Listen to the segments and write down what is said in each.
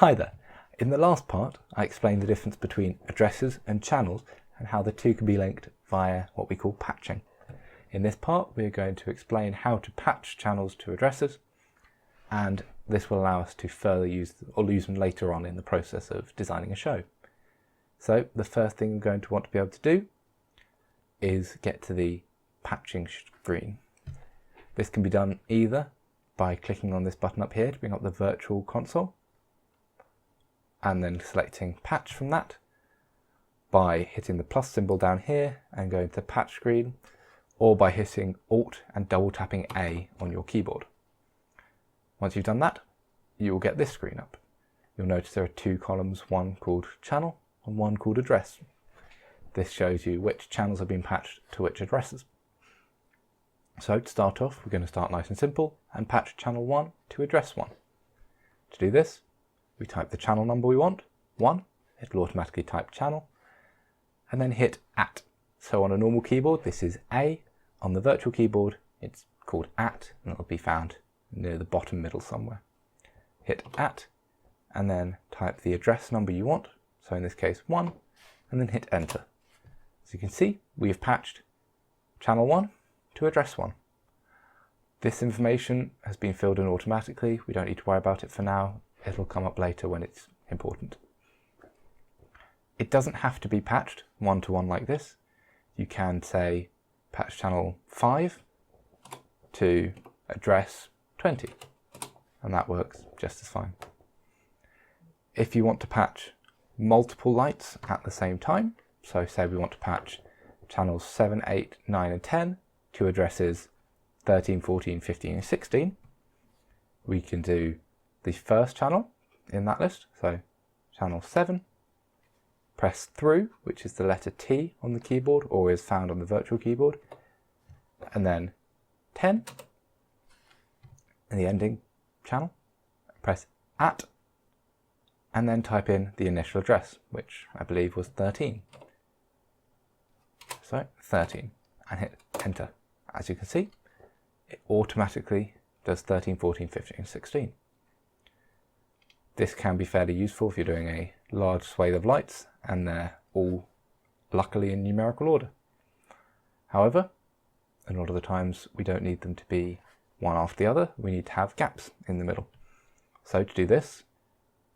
Hi there. In the last part, I explained the difference between addresses and channels and how the two can be linked via what we call patching. In this part, we are going to explain how to patch channels to addresses, and this will allow us to further use them later on in the process of designing a show. So the first thing we're going to want to be able to do is get to the patching screen. This can be done either by clicking on this button up here to bring up the virtual console, and then selecting patch from that, by hitting the plus symbol down here and going to patch screen, or by hitting Alt and double tapping A on your keyboard. Once you've done that, you will get this screen up. You'll notice there are two columns, one called channel and one called address. This shows you which channels have been patched to which addresses. So to start off, we're going to start nice and simple and patch channel 1 to address 1. To do this, we type the channel number we want, 1, it'll automatically type channel, and then hit @ So on a normal keyboard, this is A. On the virtual keyboard, it's called @ and it'll be found near the bottom middle somewhere. Hit @ and then type the address number you want, so in this case 1, and then hit enter. As you can see, we have patched channel 1 to address 1. This information has been filled in automatically. We don't need to worry about it for now. It'll come up later when it's important. It doesn't have to be patched one-to-one like this. You can say patch channel 5 to address 20, and that works just as fine. If you want to patch multiple lights at the same time, so say we want to patch channels 7, 8, 9 and 10 to addresses 13, 14, 15 and 16, we can do the first channel in that list, so channel 7, press through, which is the letter T on the keyboard or is found on the virtual keyboard, and then 10 in the ending channel, press @ and then type in the initial address, which I believe was 13. So 13, and hit enter. As you can see, it automatically does 13, 14, 15 and 16. This can be fairly useful if you're doing a large swathe of lights and they're all luckily in numerical order. However, a lot of the times we don't need them to be one after the other, we need to have gaps in the middle. So to do this,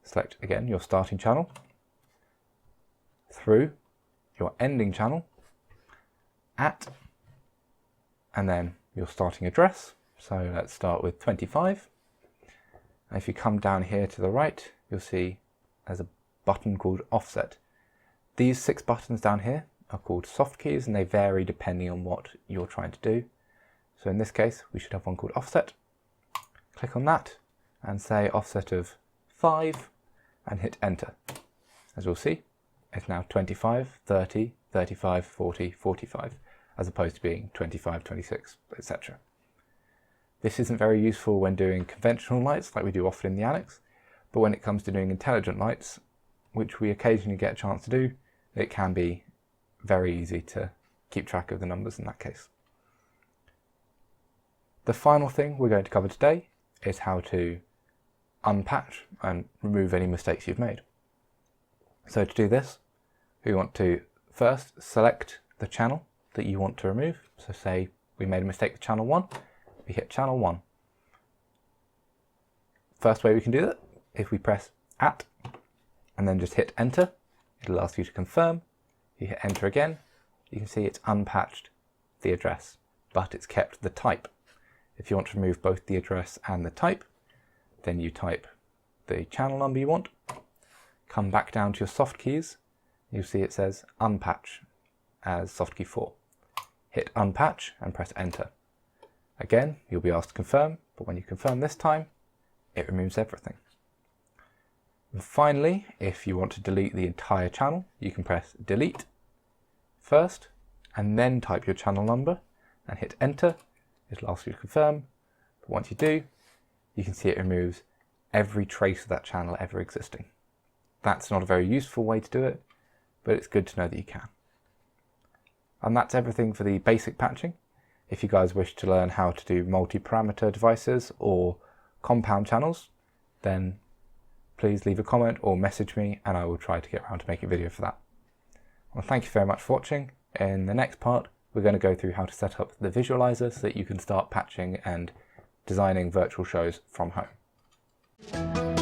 select again your starting channel, through your ending channel, @ and then your starting address. So let's start with 25. And if you come down here to the right, you'll see there's a button called offset. These 6 buttons down here are called soft keys, and they vary depending on what you're trying to do. So in this case, we should have one called offset. Click on that and say offset of 5 and hit enter. As you'll see, it's now 25, 30, 35, 40, 45, as opposed to being 25, 26, etc. This isn't very useful when doing conventional lights like we do often in the annex, but when it comes to doing intelligent lights, which we occasionally get a chance to do, it can be very easy to keep track of the numbers in that case. The final thing we're going to cover today is how to unpatch and remove any mistakes you've made. So to do this, we want to first select the channel that you want to remove. So say we made a mistake with channel 1, we hit channel 1. First way we can do that, if we press @ and then just hit enter, it'll ask you to confirm. You hit enter again, you can see it's unpatched the address, but it's kept the type. If you want to remove both the address and the type, then you type the channel number you want, come back down to your soft keys, you'll see it says unpatch as soft key 4. Hit unpatch and press enter. Again, you'll be asked to confirm, but when you confirm this time, it removes everything. And finally, if you want to delete the entire channel, you can press delete first, and then type your channel number and hit enter. It'll ask you to confirm, but once you do, you can see it removes every trace of that channel ever existing. That's not a very useful way to do it, but it's good to know that you can. And that's everything for the basic patching. If you guys wish to learn how to do multi-parameter devices or compound channels, then please leave a comment or message me and I will try to get around to make a video for that. Well, thank you very much for watching. In the next part, we're going to go through how to set up the visualizer so that you can start patching and designing virtual shows from home.